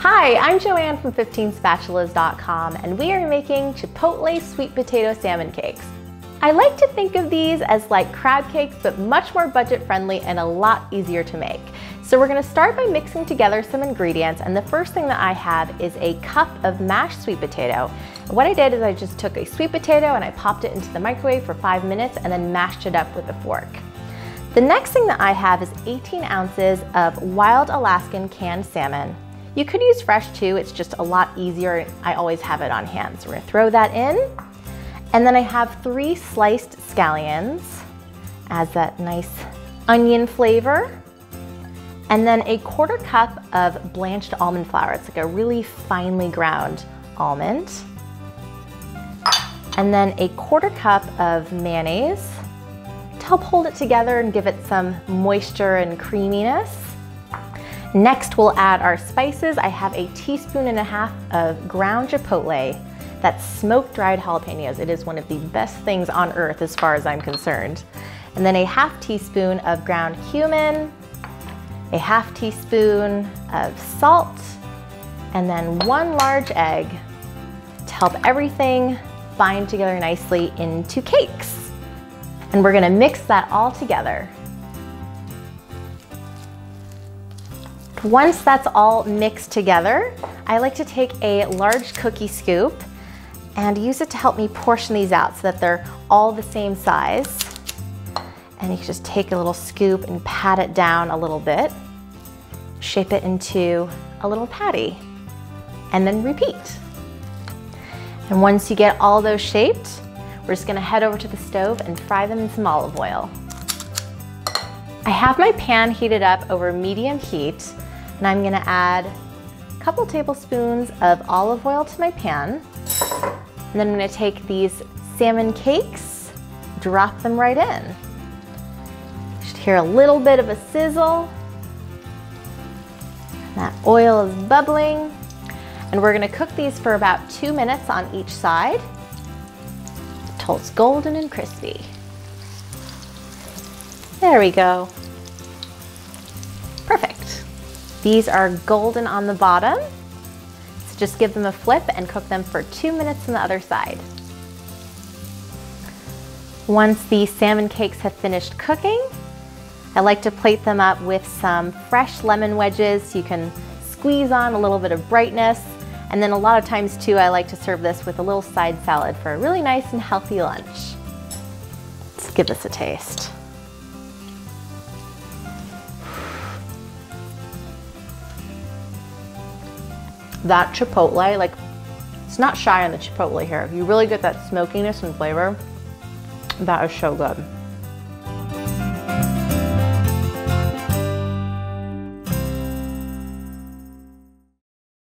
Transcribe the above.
Hi, I'm Joanne from 15spatulas.com, and we are making Chipotle sweet potato salmon cakes. I like to think of these as like crab cakes, but much more budget friendly and a lot easier to make. So we're gonna start by mixing together some ingredients, and the first thing that I have is a cup of mashed sweet potato. And what I did is I just took a sweet potato and I popped it into the microwave for 5 minutes and then mashed it up with a fork. The next thing that I have is 18 ounces of wild Alaskan canned salmon. You could use fresh too, it's just a lot easier. I always have it on hand. So we're gonna throw that in. And then I have 3 sliced scallions, adds that nice onion flavor. And then a 1/4 cup of blanched almond flour. It's like a really finely ground almond. And then a 1/4 cup of mayonnaise to help hold it together and give it some moisture and creaminess. Next, we'll add our spices. I have a 1.5 teaspoons of ground chipotle. That's smoked dried jalapenos. It is one of the best things on earth as far as I'm concerned. And then a 1/2 teaspoon of ground cumin, a 1/2 teaspoon of salt, and then 1 large egg to help everything bind together nicely into cakes. And we're gonna mix that all together. Once that's all mixed together, I like to take a large cookie scoop and use it to help me portion these out so that they're all the same size. And you can just take a little scoop and pat it down a little bit, shape it into a little patty, and then repeat. And once you get all those shaped, we're just gonna head over to the stove and fry them in some olive oil. I have my pan heated up over medium heat, and I'm gonna add a couple tablespoons of olive oil to my pan. And then I'm gonna take these salmon cakes, drop them right in. You should hear a little bit of a sizzle. That oil is bubbling. And we're gonna cook these for about 2 minutes on each side until it's golden and crispy. There we go. Perfect. These are golden on the bottom. So just give them a flip and cook them for 2 minutes on the other side. Once the salmon cakes have finished cooking, I like to plate them up with some fresh lemon wedges so you can squeeze on a little bit of brightness. And then a lot of times too, I like to serve this with a little side salad for a really nice and healthy lunch. Let's give this a taste. That chipotle, like, it's not shy on the chipotle here. You really get that smokiness and flavor. That is so good.